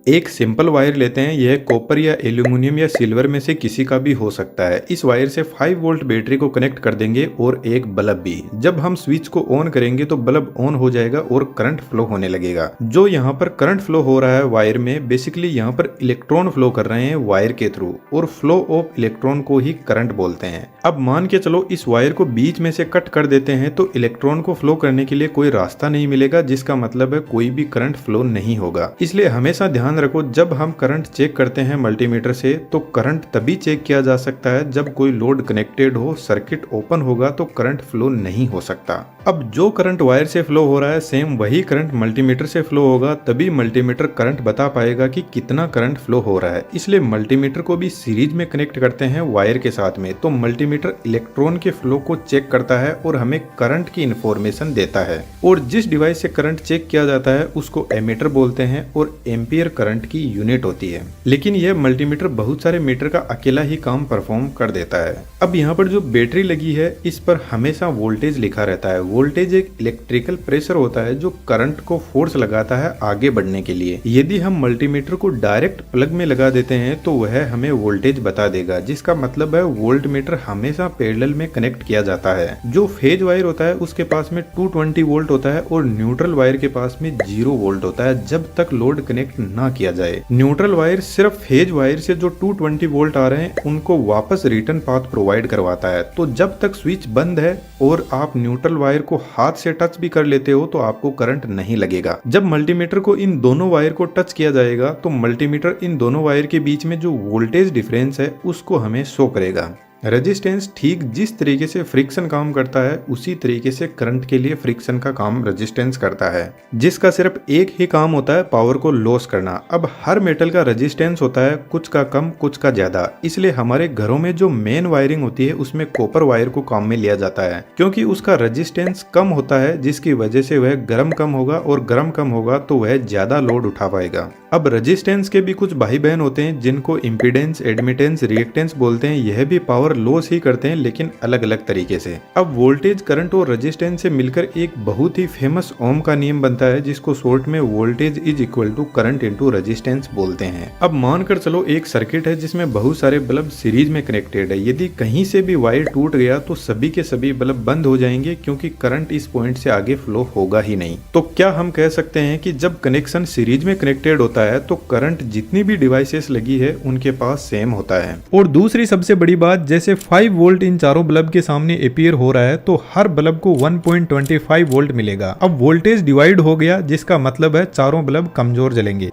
एक simple wire लेते हैं। यह कॉपर या एल्यूमिनियम या सिल्वर में से किसी का भी हो सकता है। इस वायर से 5 वोल्ट बैटरी को कनेक्ट कर देंगे और एक बल्ब भी। जब हम स्विच को ऑन करेंगे तो बल्ब ऑन हो जाएगा और करंट फ्लो होने लगेगा। जो यहाँ पर करंट फ्लो हो रहा है वायर में, बेसिकली यहाँ पर इलेक्ट्रॉन फ्लो कर रहे हैं वायर के थ्रू, और फ्लो ऑफ इलेक्ट्रॉन को ही करंट बोलते हैं। अब मान के चलो इस वायर को बीच में से कट कर देते हैं तो इलेक्ट्रॉन को फ्लो करने के लिए कोई रास्ता नहीं मिलेगा, जिसका मतलब है कोई भी करंट फ्लो नहीं होगा। इसलिए हमेशा ध्यान रखो, जब हम करंट चेक करते हैं मल्टीमीटर से तो करंट तभी चेक किया जा सकता है जब कोई लोड कनेक्टेड हो, सर्किट ओपन होगा तो करंट फ्लो नहीं हो सकता। अब जो करंट वायर से फ्लो हो रहा है सेम वही करंट मल्टीमीटर से फ्लो होगा, तभी मल्टीमीटर करंट बता पाएगा कि कितना करंट फ्लो हो रहा है। इसलिए मल्टीमीटर को भी सीरीज में कनेक्ट करते हैं वायर के साथ में, तो मल्टीमीटर इलेक्ट्रॉन के फ्लो को चेक करता है और हमें करंट की इंफॉर्मेशन देता है। और जिस डिवाइस से करंट चेक किया जाता है उसको एमीटर बोलते हैं और एम्पियर करंट की यूनिट होती है। लेकिन यह मल्टीमीटर बहुत सारे मीटर का अकेला ही काम परफॉर्म कर देता है। अब यहाँ पर जो बैटरी लगी है इस पर हमेशा वोल्टेज लिखा रहता है। वोल्टेज एक इलेक्ट्रिकल प्रेशर होता है जो करंट को फोर्स लगाता है आगे बढ़ने के लिए। यदि हम मल्टीमीटर को डायरेक्ट प्लग में लगा देते हैं तो वह हमें वोल्टेज बता देगा, जिसका मतलब है वोल्टमीटर हमेशा पैरेलल में कनेक्ट किया जाता है। जो फेज वायर होता है उसके पास में 220 वोल्ट होता है और न्यूट्रल वायर के पास में 0 वोल्ट होता है जब तक लोड कनेक्ट ना किया जाए। न्यूट्रल वायर सिर्फ फेज वायर से जो 220 वोल्ट आ रहे हैं उनको वापस रिटर्न पाथ प्रोवाइड करवाता है। तो जब तक स्विच बंद है और आप न्यूट्रल वायर को हाथ से टच भी कर लेते हो तो आपको करंट नहीं लगेगा। जब मल्टीमीटर को इन दोनों वायर को टच किया जाएगा तो मल्टीमीटर इन दोनों वायर के बीच में जो वोल्टेज डिफरेंस है उसको हमें शो करेगा। रेजिस्टेंस ठीक जिस तरीके से फ्रिक्शन काम करता है उसी तरीके से करंट के लिए फ्रिक्शन का काम रेजिस्टेंस करता है, जिसका सिर्फ एक ही काम होता है, पावर को लॉस करना। अब हर मेटल का रेजिस्टेंस होता है, कुछ का कम कुछ का ज्यादा। इसलिए हमारे घरों में जो मेन वायरिंग होती है उसमें कॉपर वायर को काम में लिया जाता है, क्योंकि उसका रेजिस्टेंस कम होता है, जिसकी वजह से वह गर्म कम होगा और गर्म कम होगा तो वह ज्यादा लोड उठा पाएगा। अब रेजिस्टेंस के भी कुछ भाई बहन होते हैं जिनको इम्पीडेंस, एडमिटेंस, रिएक्टेंस बोलते हैं। यह भी पावर लॉस ही करते हैं लेकिन अलग अलग तरीके से। अब वोल्टेज, करंट और रेजिस्टेंस से मिलकर एक बहुत ही फेमस ओम का नियम बनता है, जिसको शॉर्ट में voltage is equal to current into resistance बोलते हैं। अब मानकर चलो एक सर्किट है जिसमें बहुत सारे बल्ब सीरीज में कनेक्टेड है। यदि कहीं से भी वायर टूट गया तो सभी के सभी बल्ब बंद हो जाएंगे, क्योंकि करंट इस पॉइंट से आगे फ्लो होगा ही नहीं। तो क्या हम कह सकते हैं कि जब कनेक्शन सीरीज में कनेक्टेड होता है तो करंट जितनी भी डिवाइसेस लगी है उनके पास सेम होता है। और दूसरी सबसे बड़ी बात, जैसे 5 वोल्ट इन चारों बल्ब के सामने अपीयर हो रहा है तो हर बल्ब को 1.25 वोल्ट मिलेगा। अब वोल्टेज डिवाइड हो गया, जिसका मतलब है चारों बल्ब कमजोर जलेंगे।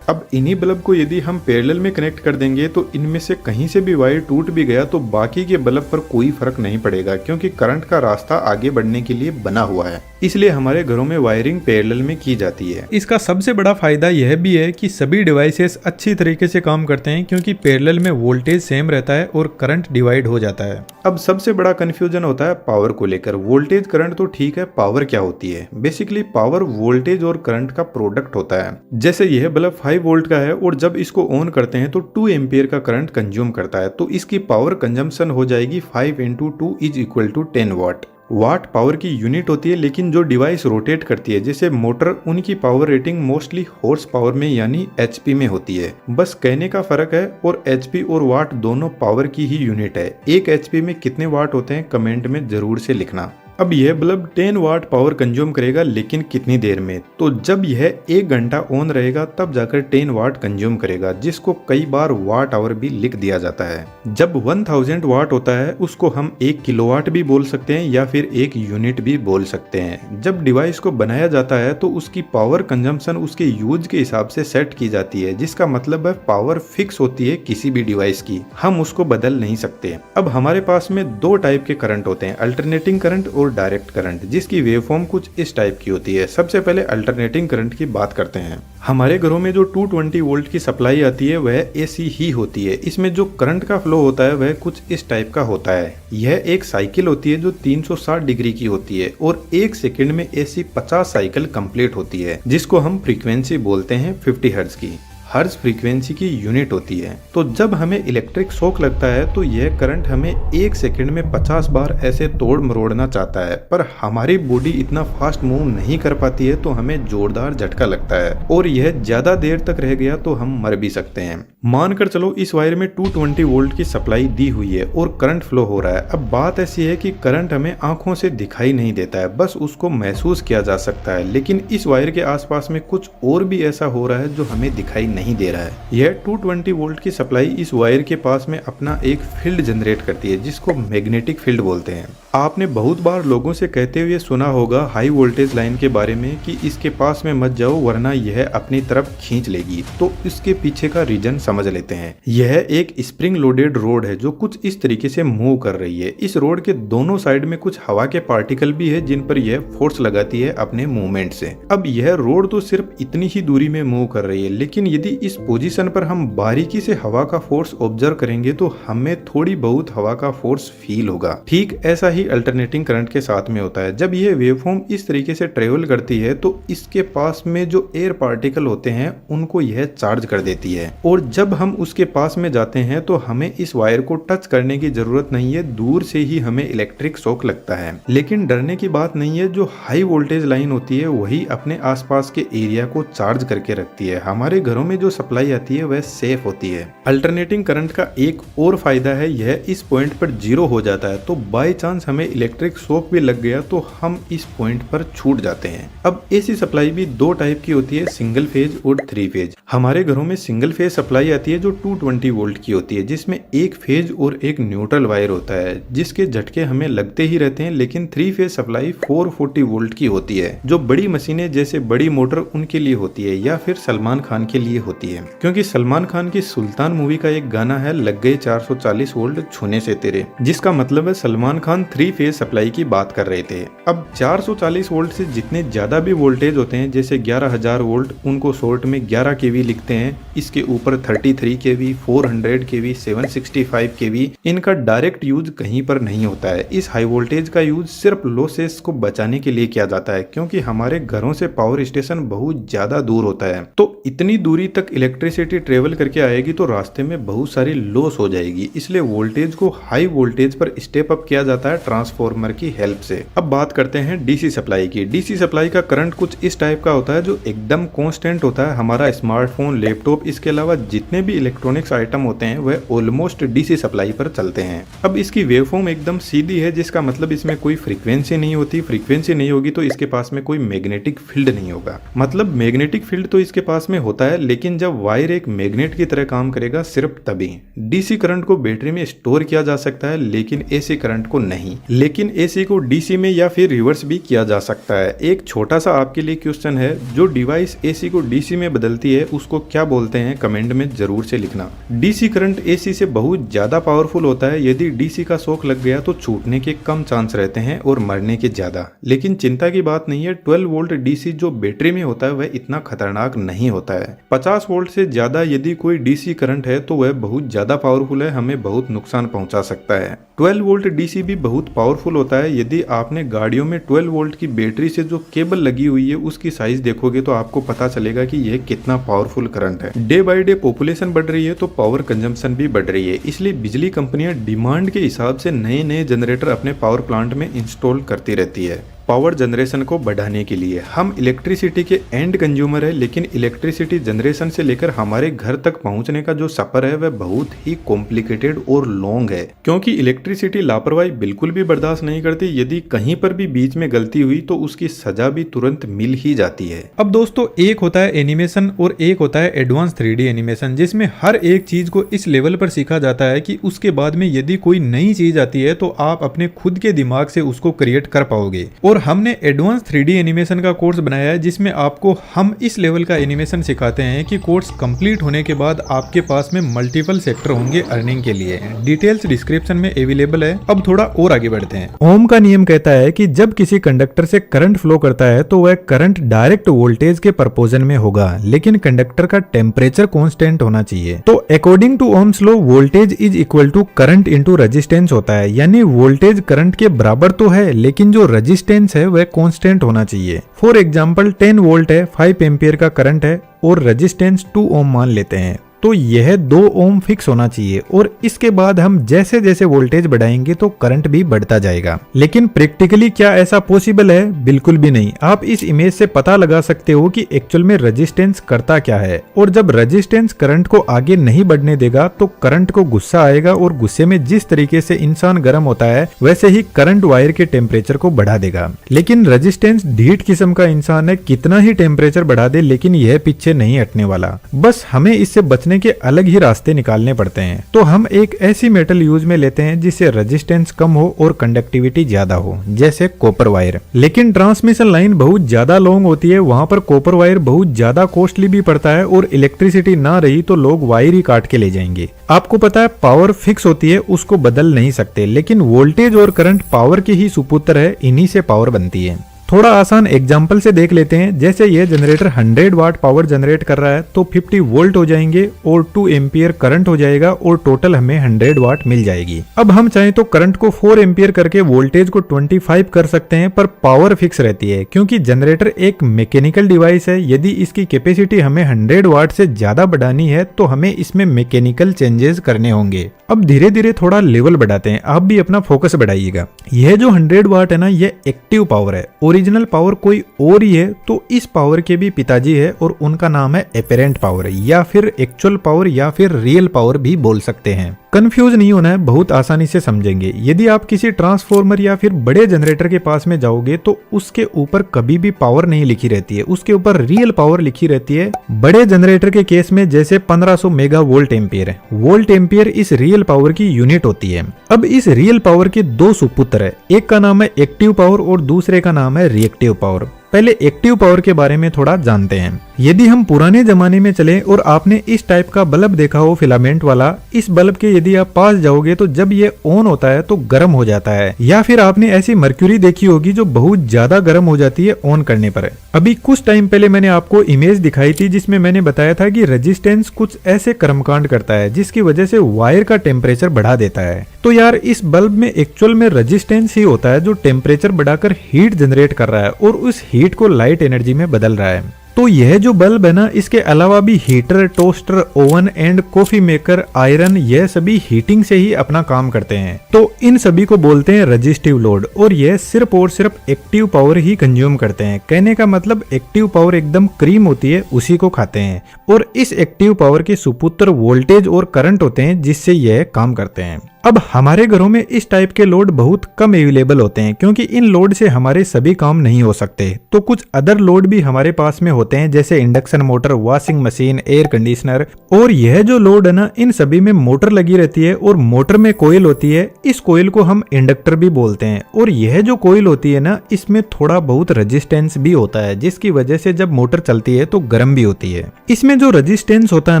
अब इन्हीं बल्ब को यदि हम पैरेलल में कनेक्ट कर देंगे तो इनमें से कहीं से भी वायर टूट भी गया तो बाकी के बल्ब पर कोई फर्क नहीं पड़ेगा, क्योंकि करंट का रास्ता आगे बढ़ने के लिए बना हुआ है। इसलिए हमारे घरों में वायरिंग पैरेलल में की जाती है। इसका सबसे बड़ा फायदा यह भी है कि सभी डिवाइसेस अच्छी तरीके से काम करते हैं, क्योंकि पैरेलल में वोल्टेज सेम रहता है और करंट डिवाइड हो जाता है। अब सबसे बड़ा कंफ्यूजन होता है पावर को लेकर। वोल्टेज करंट तो ठीक है, पावर क्या होती है? बेसिकली पावर वोल्टेज और करंट का प्रोडक्ट होता है। जैसे यह बल्ब 5 वोल्ट का है और जब इसको ऑन करते हैं तो 2 एम्पियर का करंट कंज्यूम करता है, तो इसकी पावर कंजम्पशन हो जाएगी 5 × 2 is equal to 10 watt. Watt power की यूनिट होती है, लेकिन जो डिवाइस रोटेट करती है जैसे मोटर, उनकी power rating mostly horse power में यानी एचपी में होती है। बस कहने का फर्क है, और एचपी और वाट दोनों पावर की ही यूनिट है। एक एचपी में कितने वाट होते हैं कमेंट में जरूर से लिखना। अब यह बल्ब 10 वाट पावर कंज्यूम करेगा, लेकिन कितनी देर में? तो जब यह 1 घंटा ऑन रहेगा तब जाकर 10 वाट कंज्यूम करेगा, जिसको कई बार वाट आवर भी लिख दिया जाता है। जब 1000 वाट होता है उसको हम 1 किलोवाट भी बोल सकते हैं या फिर 1 यूनिट भी बोल सकते हैं। जब डिवाइस को बनाया जाता है तो उसकी पावर कंजम्पशन उसके यूज के हिसाब से सेट की जाती है, जिसका मतलब है पावर फिक्स होती है किसी भी डिवाइस की, हम उसको बदल नहीं सकते। अब हमारे पास में 2 टाइप के करंट होते हैं, अल्टरनेटिंग करंट और डायरेक्ट करंट, जिसकी वेवफॉर्म कुछ इस टाइप की होती है। सबसे पहले अल्टरनेटिंग करंट की बात करते हैं। हमारे घरों में जो 220 वोल्ट की सप्लाई आती है वह एसी ही होती है। इसमें जो करंट का फ्लो होता है वह कुछ इस टाइप का होता है। यह एक साइकिल होती है जो 360 डिग्री की होती है और 1 सेकंड में ऐसी 50 साइकिल कंप्लीट होती है, जिसको हम फ्रीक्वेंसी बोलते हैं 50 हर्ट्ज की। हर्ट्ज फ्रीक्वेंसी की यूनिट होती है। तो जब हमें इलेक्ट्रिक शॉक लगता है तो यह करंट हमें 1 सेकंड में 50 बार ऐसे तोड़ मरोड़ना चाहता है, पर हमारी बॉडी इतना फास्ट मूव नहीं कर पाती है, तो हमें जोरदार झटका लगता है और यह ज्यादा देर तक रह गया तो हम मर भी सकते हैं। मानकर चलो इस वायर में 220 वोल्ट की सप्लाई दी हुई है और करंट फ्लो हो रहा है। अब बात ऐसी है कि करंट हमें आंखों से दिखाई नहीं देता है, बस उसको महसूस किया जा सकता है। लेकिन इस वायर के आसपास में कुछ और भी ऐसा हो रहा है जो हमें दिखाई नहीं दे रहा है। यह 220 वोल्ट की सप्लाई इस वायर के पास में अपना एक फील्ड जनरेट करती है जिसको मैग्नेटिक फील्ड बोलते हैं। आपने बहुत बार लोगों से कहते हुए सुना होगा हाई वोल्टेज लाइन के बारे में कि इसके पास में मत जाओ वरना यह अपनी तरफ खींच लेगी। तो इसके पीछे का रीजन समझ लेते हैं। यह एक स्प्रिंग लोडेड रोड है जो कुछ इस तरीके से मूव कर रही है। इस रोड के दोनों साइड में कुछ हवा के पार्टिकल भी है जिन पर यह फोर्स लगाती है अपने मूवमेंट से। अब यह रोड तो सिर्फ इतनी ही दूरी में मूव कर रही है, लेकिन यदि इस पोजीशन पर हम बारीकी से हवा का फोर्स ऑब्जर्व करेंगे तो हमें थोड़ी बहुत हवा का फोर्स फील होगा। ठीक ऐसा ही अल्टरनेटिंग करंट के साथ में होता है। जब यह वेवफॉर्म इस तरीके से ट्रेवल करती है तो इसके पास में जो एयर पार्टिकल होते हैं उनको यह चार्ज कर देती है, और जब हम उसके पास में जाते हैं तो हमें इस वायर को टच करने की जरूरत नहीं है, दूर से ही हमें इलेक्ट्रिक शॉक लगता है। लेकिन डरने की बात नहीं है, जो हाई वोल्टेज लाइन होती है वही अपने आसपास के एरिया को चार्ज करके रखती है। हमारे घरों में जो सप्लाई आती है वह सेफ होती है। अल्टरनेटिंग करंट का एक और फायदा है, यह इस पॉइंट पर जीरो हो जाता है, तो बाय चांस हमें इलेक्ट्रिक शॉक भी लग गया तो हम इस पॉइंट पर छूट जाते हैं। अब एसी सप्लाई भी दो टाइप की होती है, सिंगल फेज और 3 फेज। हमारे घरों में सिंगल फेज सप्लाई आती है जो 220 वोल्ट की होती है, जिसमें एक फेज और एक न्यूट्रल वायर होता है जिसके झटके हमें लगते ही रहते हैं। लेकिन 3 फेज सप्लाई 440 वोल्ट की होती है जो बड़ी मशीनें जैसे बड़ी मोटर उनके लिए होती है या फिर सलमान खान के लिए होती है, क्योंकि सलमान खान की सुल्तान मूवी का एक गाना है लग गए 440 वोल्ट छूने से तेरे, जिसका मतलब है सलमान खान 3 फेज सप्लाई की बात कर रहे थे। अब 440 वोल्ट से जितने ज्यादा भी वोल्टेज होते हैं जैसे 11,000 वोल्ट, उनको शॉर्ट में 11 केवी लिखते हैं। इसके ऊपर 33 केवी, 400 केवी, 765 केवी, इनका डायरेक्ट यूज कहीं पर नहीं होता है। इस हाई वोल्टेज का यूज सिर्फ लॉसेस को बचाने के लिए किया जाता है, क्योंकि हमारे घरों से पावर स्टेशन बहुत ज्यादा दूर होता है, तो इतनी दूरी तक इलेक्ट्रिसिटी ट्रेवल करके आएगी तो रास्ते में बहुत सारी लॉस हो जाएगी। इसलिए वोल्टेज को हाई वोल्टेज पर स्टेप अप किया जाता है ट्रांसफॉर्मर की हेल्प से। अब बात करते हैं डीसी सप्लाई की। डीसी सप्लाई का करंट कुछ इस टाइप का होता है जो एकदम कांस्टेंट होता है। हमारा स्मार्टफोन, लैपटॉप, इसके अलावा जितने भी इलेक्ट्रॉनिक्स आइटम होते हैं वह ऑलमोस्ट डीसी सप्लाई पर चलते हैं। अब इसकी वेवफॉर्म एकदम सीधी है, जिसका मतलब इसमें कोई फ्रीक्वेंसी नहीं होती। फ्रीक्वेंसी नहीं होगी तो इसके पास में कोई मैग्नेटिक फील्ड नहीं होगा। मतलब मैग्नेटिक फील्ड तो इसके पास में होता है, लेकिन जब वायर एक मैग्नेट की तरह काम करेगा सिर्फ तभी। डीसी करंट को बैटरी में स्टोर किया जा सकता है लेकिन एसी करंट को नहीं। लेकिन एसी को डीसी में या फिर रिवर्स भी किया जा सकता है। एक छोटा सा आपके लिए क्वेश्चन है, जो डिवाइस एसी को डीसी में बदलती है उसको क्या बोलते हैं, कमेंट में जरूर से लिखना। डीसी करंट एसी से बहुत ज्यादा पावरफुल होता है। यदि डीसी का शॉक लग गया तो छूटने के कम चांस रहते हैं और मरने के ज्यादा। लेकिन चिंता की बात नहीं है, 12 वोल्ट डीसी जो बैटरी में होता है वह इतना खतरनाक नहीं होता है। 50 वोल्ट से ज्यादा यदि कोई डीसी करंट है तो वह बहुत ज्यादा पावरफुल है, हमें बहुत नुकसान पहुंचा सकता है। 12 वोल्ट डीसी भी बहुत पावरफुल होता है। यदि आपने गाड़ियों में 12 वोल्ट की बैटरी से जो केबल लगी हुई है उसकी साइज देखोगे तो आपको पता चलेगा कि यह कितना पावरफुल करंट है। डे बाय डे पॉपुलेशन बढ़ रही है तो पावर कंजम्पशन भी बढ़ रही है, इसलिए बिजली कंपनियां डिमांड के हिसाब से नए नए जनरेटर अपने पावर प्लांट में इंस्टॉल करती रहती है। पावर जनरेशन को बढ़ाने के लिए हम इलेक्ट्रिसिटी के एंड कंज्यूमर है, लेकिन इलेक्ट्रिसिटी जनरेशन से लेकर हमारे घर तक पहुंचने का जो सफर है वह बहुत ही कॉम्प्लिकेटेड और लॉन्ग है, क्योंकि इलेक्ट्रिसिटी लापरवाही बिल्कुल भी बर्दाश्त नहीं करती। यदि कहीं पर भी बीच में गलती हुई तो उसकी सजा भी तुरंत मिल ही जाती है। अब दोस्तों, एक होता है एनिमेशन और एक होता है एडवांस 3D एनिमेशन, जिसमें हर एक चीज को इस लेवल पर सीखा जाता है कि उसके बाद में यदि कोई नई चीज आती है तो आप अपने खुद के दिमाग से उसको क्रिएट कर पाओगे। और हमने एडवांस 3D एनिमेशन का कोर्स बनाया है जिसमें आपको हम इस लेवल का एनिमेशन सिखाते हैं कि कोर्स कंप्लीट होने के बाद आपके पास में मल्टीपल सेक्टर होंगे अर्निंग के लिए। डिटेल्स डिस्क्रिप्शन में अवेलेबल है। अब थोड़ा और आगे बढ़ते हैं। ओम का नियम कहता है कि जब किसी कंडक्टर से करंट फ्लो करता है तो वह करंट डायरेक्ट वोल्टेज के प्रपोजन में होगा, लेकिन कंडक्टर का टेम्परेचर कांस्टेंट होना चाहिए। तो according to Ohm's law voltage is equal to current into resistance होता है, यानी वोल्टेज करंट के बराबर तो है लेकिन जो रेजिस्टेंस रेजिस्टेंस है वह कांस्टेंट होना चाहिए। फॉर एग्जांपल 10 वोल्ट है, 5 एम्पियर का करंट है और रेजिस्टेंस 2 ओम मान लेते हैं, तो यह 2 ओम फिक्स होना चाहिए और इसके बाद हम जैसे जैसे वोल्टेज बढ़ाएंगे तो करंट भी बढ़ता जाएगा। लेकिन प्रैक्टिकली क्या ऐसा पॉसिबल है? बिल्कुल भी नहीं। आप इस इमेज से पता लगा सकते हो कि एक्चुअल में रेजिस्टेंस करता क्या है, और जब रेजिस्टेंस करंट को आगे नहीं बढ़ने देगा तो करंट को गुस्सा आएगा और गुस्से में जिस तरीके से इंसान गर्म होता है वैसे ही करंट वायर के टेम्परेचर को बढ़ा देगा। लेकिन रेजिस्टेंस ढीठ किस्म का इंसान है, कितना ही टेम्परेचर बढ़ा दे लेकिन यह पीछे नहीं हटने वाला। बस हमें इससे बचने के अलग ही रास्ते निकालने पड़ते हैं। तो हम एक ऐसी मेटल यूज में लेते हैं जिससे रेजिस्टेंस कम हो और कंडक्टिविटी ज्यादा हो, जैसे कॉपर वायर। लेकिन ट्रांसमिशन लाइन बहुत ज्यादा लॉन्ग होती है, वहां पर कॉपर वायर बहुत ज्यादा कॉस्टली भी पड़ता है और इलेक्ट्रिसिटी ना रही तो लोग वायर ही काट के ले जाएंगे। आपको पता है पावर फिक्स होती है, उसको बदल नहीं सकते, लेकिन वोल्टेज और करंट पावर के ही सुपुत्र है, इन्हीं से पावर बनती है। थोड़ा आसान एग्जाम्पल से देख लेते हैं। जैसे ये जनरेटर 100 वाट पावर जनरेट कर रहा है तो 50 वोल्ट हो जाएंगे और 2 एम्पियर करंट हो जाएगा और टोटल हमें 100 वाट मिल जाएगी। अब हम चाहें तो करंट को 4 एम्पियर करके वोल्टेज को 25 कर सकते हैं, पर पावर फिक्स रहती है क्योंकि जनरेटर एक मैकेनिकल डिवाइस है। यदि इसकी कैपेसिटी हमें 100 वाट से ज्यादा बढ़ानी है तो हमें इसमें मैकेनिकल चेंजेस करने होंगे। अब धीरे धीरे थोड़ा लेवल बढ़ाते हैं, आप भी अपना फोकस बढ़ाइएगा। यह जो 100 वाट है ना, यह एक्टिव पावर है, ओरिजिनल पावर कोई और ही है। तो इस पावर के भी पिताजी है और उनका नाम है एपेरेंट पावर, या फिर एक्चुअल पावर, या फिर रियल पावर भी बोल सकते हैं। कंफ्यूज नहीं होना है, बहुत आसानी से समझेंगे। यदि आप किसी ट्रांसफॉर्मर या फिर बड़े जनरेटर के पास में जाओगे तो उसके ऊपर कभी भी पावर नहीं लिखी रहती है, उसके ऊपर रियल पावर लिखी रहती है। बड़े जनरेटर के केस में जैसे 1500 मेगा वोल्ट एम्पियर है, वोल्ट एम्पियर इस रियल पावर की यूनिट होती है। अब इस रियल पावर के 2 सुपुत्र है, एक का नाम है एक्टिव पावर और दूसरे का नाम है रिएक्टिव पावर। पहले एक्टिव पावर के बारे में थोड़ा जानते हैं। यदि हम पुराने जमाने में चले और आपने इस टाइप का बल्ब देखा हो फिलामेंट वाला, इस बल्ब के यदि आप पास जाओगे तो जब ये ऑन होता है तो गर्म हो जाता है। या फिर आपने ऐसी मर्क्यूरी देखी होगी जो बहुत ज्यादा गर्म हो जाती है ऑन करने पर। अभी कुछ टाइम पहले मैंने आपको इमेज दिखाई थी जिसमें मैंने बताया था कि रेजिस्टेंस कुछ ऐसे कर्मकांड करता है जिसकी वजह से वायर का टेम्परेचर बढ़ा देता है। तो यार इस बल्ब में एक्चुअल में रेजिस्टेंस ही होता है जो टेम्परेचर बढ़ाकर हीट जनरेट कर रहा है और उस हीट को लाइट एनर्जी में बदल रहा है। तो यह जो बल्ब है ना, इसके अलावा भी heater, toaster, oven and coffee maker, iron, यह सभी हीटिंग से ही अपना काम करते हैं। तो इन सभी को बोलते हैं रेजिस्टिव लोड, और यह सिर्फ और सिर्फ एक्टिव पावर ही कंज्यूम करते हैं। कहने का मतलब एक्टिव पावर एकदम क्रीम होती है, उसी को खाते हैं। और इस एक्टिव पावर के सुपुत्र वोल्टेज और करंट होते हैं जिससे यह काम करते हैं। अब हमारे घरों में इस टाइप के लोड बहुत कम अवेलेबल होते हैं क्योंकि इन लोड से हमारे सभी काम नहीं हो सकते। तो कुछ अदर लोड भी हमारे पास में होते हैं जैसे induction motor, washing machine, air conditioner. और यह जो लोड है ना, इन सभी में मोटर लगी रहती है और मोटर में कोयल होती है। इस कोयल को हम इंडक्टर भी बोलते हैं। और यह जो कोयल होती है ना, इसमें थोड़ा बहुत रेजिस्टेंस भी होता है जिसकी वजह से जब मोटर चलती है तो गर्म भी होती है। इसमें जो रेजिस्टेंस होता है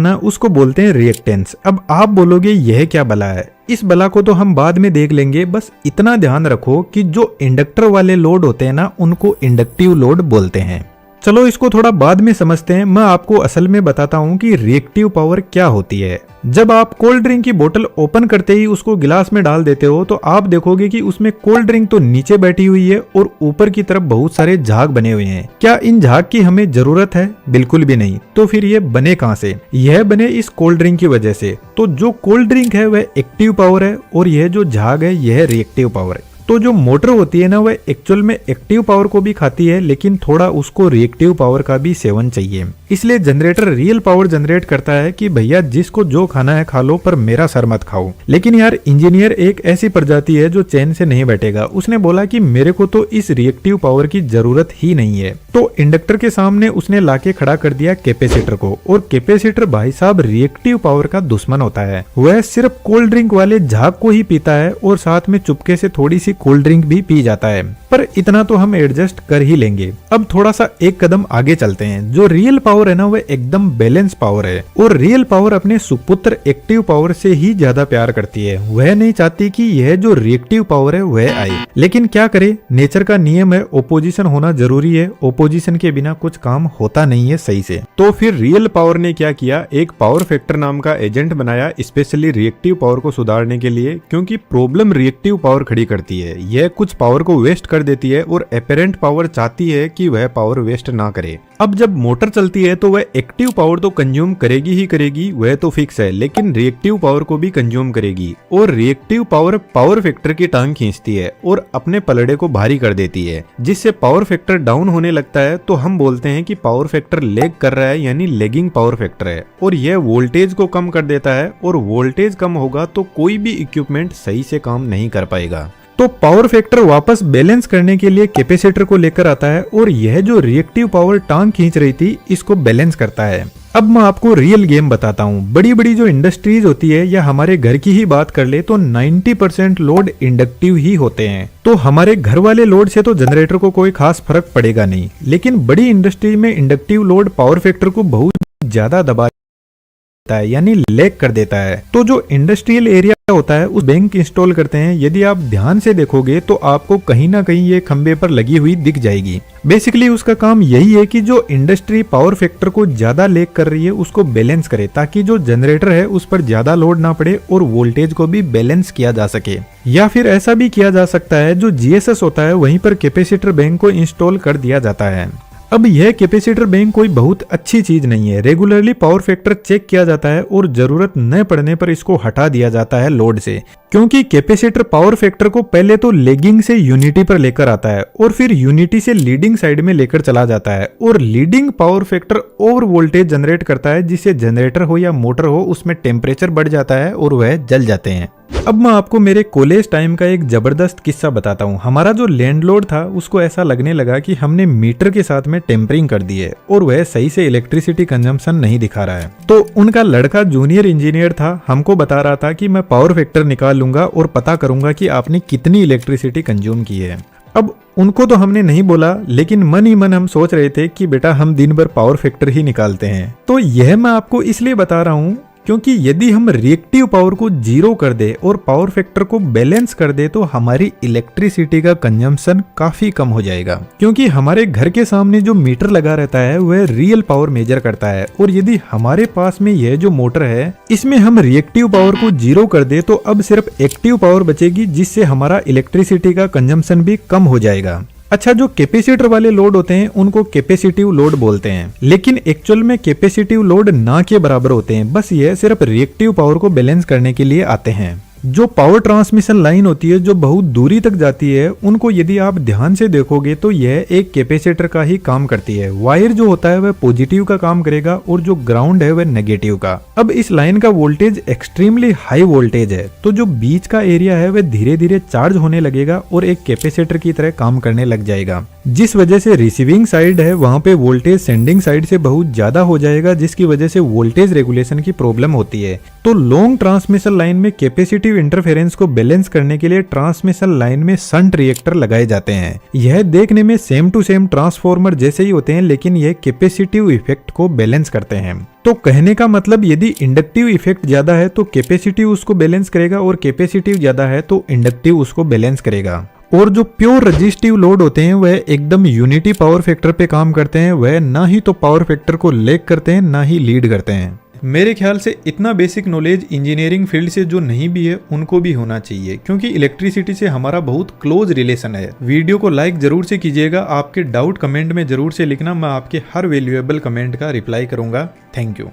ना, उसको बोलते हैं रिएक्टेंस। अब आप बोलोगे यह क्या बला है? इस बला को तो हम बाद में देख लेंगे, बस इतना ध्यान रखो कि जो इंडक्टर वाले लोड होते हैं ना, उनको इंडक्टिव लोड बोलते हैं। चलो इसको थोड़ा बाद में समझते हैं। मैं आपको असल में बताता हूँ कि रिएक्टिव पावर क्या होती है। जब आप कोल्ड ड्रिंक की बोतल ओपन करते ही उसको गिलास में डाल देते हो तो आप देखोगे कि उसमें कोल्ड ड्रिंक तो नीचे बैठी हुई है और ऊपर की तरफ बहुत सारे झाग बने हुए हैं। क्या इन झाग की हमें जरूरत है? बिल्कुल भी नहीं। तो फिर ये बने कहाँ से? यह बने इस कोल्ड ड्रिंक की वजह से। तो जो कोल्ड ड्रिंक है वह एक्टिव पावर है और यह जो झाग है यह रिएक्टिव पावर है। तो जो मोटर होती है ना, वह एक्चुअल में एक्टिव पावर को भी खाती है, लेकिन थोड़ा उसको रिएक्टिव पावर का भी सेवन चाहिए। इसलिए जनरेटर रियल पावर जनरेट करता है कि भैया जिसको जो खाना है खा लो, पर मेरा सर मत खाओ। लेकिन यार इंजीनियर एक ऐसी प्रजाति है जो चैन से नहीं बैठेगा। उसने बोला कि मेरे को तो इस रिएक्टिव पावर की जरूरत ही नहीं है। तो इंडक्टर के सामने उसने लाके खड़ा कर दिया कैपेसिटर को। और कैपेसिटर भाई साहब रिएक्टिव पावर का दुश्मन होता है। वह सिर्फ कोल्ड ड्रिंक वाले झाग को ही पीता है और साथ में चुपके से थोड़ी सी कोल्ड ड्रिंक भी पी जाता है, पर इतना तो हम एडजस्ट कर ही लेंगे। अब थोड़ा सा एक कदम आगे चलते हैं। जो रियल पावर है ना, वह एकदम बैलेंस पावर है और रियल पावर अपने सुपुत्र एक्टिव पावर से ही ज्यादा प्यार करती है। वह नहीं चाहती कि यह जो रिएक्टिव पावर है वह आए, लेकिन क्या करे, नेचर का नियम है, ओपोजिशन होना जरूरी है। पोजीशन के बिना कुछ काम होता नहीं है सही से। तो फिर रियल पावर ने क्या किया, एक पावर फैक्टर नाम का एजेंट बनाया स्पेशली रिएक्टिव पावर को सुधारने के लिए, क्योंकि प्रॉब्लम रिएक्टिव पावर खड़ी करती है। यह कुछ पावर को वेस्ट कर देती है और एपेरेंट पावर चाहती है कि वह पावर वेस्ट ना करे। अब जब मोटर चलती है तो वह एक्टिव पावर तो कंज्यूम करेगी ही करेगी, वह तो फिक्स है, लेकिन रिएक्टिव पावर को भी कंज्यूम करेगी। और रिएक्टिव पावर पावर फैक्टर की टांग खींचती है और अपने पलड़े को भारी कर देती है, जिससे पावर फैक्टर डाउन होने लगता है। तो हम बोलते हैं कि पावर फैक्टर लेग कर रहा है, यानी लेगिंग पावर फैक्टर है। और यह वोल्टेज को कम कर देता है, और वोल्टेज कम होगा तो कोई भी इक्विपमेंट सही से काम नहीं कर पाएगा। तो पावर फैक्टर वापस बैलेंस करने के लिए कैपेसिटर को लेकर आता है, और यह जो रिएक्टिव पावर टांग खींच रही थी इसको बैलेंस करता है। अब मैं आपको रियल गेम बताता हूँ। बड़ी बड़ी जो इंडस्ट्रीज होती है या हमारे घर की ही बात कर ले तो 90% लोड इंडक्टिव ही होते हैं। तो हमारे घर वाले लोड से तो जनरेटर को कोई खास फर्क पड़ेगा नहीं, लेकिन बड़ी इंडस्ट्री में इंडक्टिव लोड पावर फैक्टर को बहुत ज्यादा दबा है, यानी लैग कर देता है। तो जो इंडस्ट्रियल एरिया होता है उस बैंक इंस्टॉल करते हैं। यदि आप ध्यान से देखोगे तो आपको कहीं ना कहीं ये खंबे पर लगी हुई दिख जाएगी। बेसिकली उसका काम यही है कि जो इंडस्ट्री पावर फैक्टर को ज्यादा लैग कर रही है उसको बैलेंस करे, ताकि जो जनरेटर है उस पर ज्यादा लोड ना पड़े और वोल्टेज को भी बैलेंस किया जा सके। या फिर ऐसा भी किया जा सकता है, जो जीएसएस होता है वहीं पर कैपेसिटर बैंक को इंस्टॉल कर दिया जाता है। अब यह कैपेसिटर बैंक कोई बहुत अच्छी चीज नहीं है। रेगुलरली पावर फैक्टर चेक किया जाता है और जरूरत न पड़ने पर इसको हटा दिया जाता है लोड से, क्योंकि कैपेसिटर पावर फैक्टर को पहले तो लेगिंग से यूनिटी पर लेकर आता है और फिर यूनिटी से लीडिंग साइड में लेकर चला जाता है। और leading power factor over voltage generate करता है, जिससे जनरेटर हो या मोटर हो उसमें टेम्परेचर बढ़ जाता है और वह जल जाते हैं। अब मैं आपको मेरे कॉलेज टाइम का एक जबरदस्त किस्सा बताता हूँ। हमारा जो लैंडलॉर्ड था उसको ऐसा लगने लगा कि हमने मीटर के साथ में टेम्परिंग कर दी है और वह सही से इलेक्ट्रिसिटी कंजम्पशन नहीं दिखा रहा है। तो उनका लड़का जूनियर इंजीनियर था, हमको बता रहा था कि मैं पावर फैक्टर निकाल लूंगा और पता करूंगा कि आपने कितनी इलेक्ट्रिसिटी कंज्यूम की है। अब उनको तो हमने नहीं बोला, लेकिन मन ही मन हम सोच रहे थे कि बेटा हम दिन भर पावर फैक्टर ही निकालते हैं। तो यह मैं आपको इसलिए बता रहा हूँ क्योंकि यदि हम रिएक्टिव पावर को जीरो कर दे और पावर फैक्टर को बैलेंस कर दे तो हमारी इलेक्ट्रिसिटी का कंजम्पशन काफी कम हो जाएगा। क्योंकि हमारे घर के सामने जो मीटर लगा रहता है वह रियल पावर मेजर करता है, और यदि हमारे पास में यह जो मोटर है इसमें हम रिएक्टिव पावर को जीरो कर दे तो अब सिर्फ एक्टिव पावर बचेगी, जिससे हमारा इलेक्ट्रिसिटी का कंजम्पशन भी कम हो जाएगा। अच्छा, जो कैपेसिटर वाले लोड होते हैं उनको कैपेसिटिव लोड बोलते हैं, लेकिन एक्चुअल में कैपेसिटिव लोड ना के बराबर होते हैं। बस ये सिर्फ रिएक्टिव पावर को बैलेंस करने के लिए आते हैं। जो पावर ट्रांसमिशन लाइन होती है जो बहुत दूरी तक जाती है, उनको यदि आप ध्यान से देखोगे तो यह एक कैपेसिटर का ही काम करती है। वायर जो होता है वह पॉजिटिव का काम करेगा और जो ग्राउंड है वह नेगेटिव का। अब इस लाइन का वोल्टेज एक्सट्रीमली हाई वोल्टेज है, तो जो बीच का एरिया है वह धीरे धीरे चार्ज होने लगेगा और एक कैपेसिटर की तरह काम करने लग जाएगा, जिस वजह से रिसीविंग साइड है वहां पे वोल्टेज सेंडिंग साइड से बहुत ज्यादा हो जाएगा, जिसकी वजह से वोल्टेज रेगुलेशन की प्रॉब्लम होती है। तो लॉन्ग ट्रांसमिशन लाइन में कैपेसिटिव इंटरफेरेंस को बैलेंस करने के लिए ट्रांसमिशन लाइन में शंट रिएक्टर लगाए जाते हैं। यह देखने में सेम टू सेम ट्रांसफॉर्मर जैसे ही होते हैं, लेकिन यह कैपेसिटिव इफेक्ट को बैलेंस करते हैं। तो कहने का मतलब यदि इंडक्टिव इफेक्ट ज्यादा है तो कैपेसिटिव उसको बैलेंस करेगा, और कैपेसिटिव ज्यादा है तो इंडक्टिव उसको बैलेंस करेगा। और जो प्योर रजिस्टिव लोड होते हैं वह एकदम यूनिटी पावर फैक्टर पे काम करते हैं। वह ना ही तो पावर फैक्टर को लैग करते हैं ना ही लीड करते हैं। मेरे ख्याल से इतना बेसिक नॉलेज इंजीनियरिंग फील्ड से जो नहीं भी है उनको भी होना चाहिए, क्योंकि इलेक्ट्रिसिटी से हमारा बहुत क्लोज रिलेशन है। वीडियो को लाइक जरूर से कीजिएगा, आपके डाउट कमेंट में जरूर से लिखना, मैं आपके हर वैल्यूएबल कमेंट का रिप्लाई करूंगा। Thank you.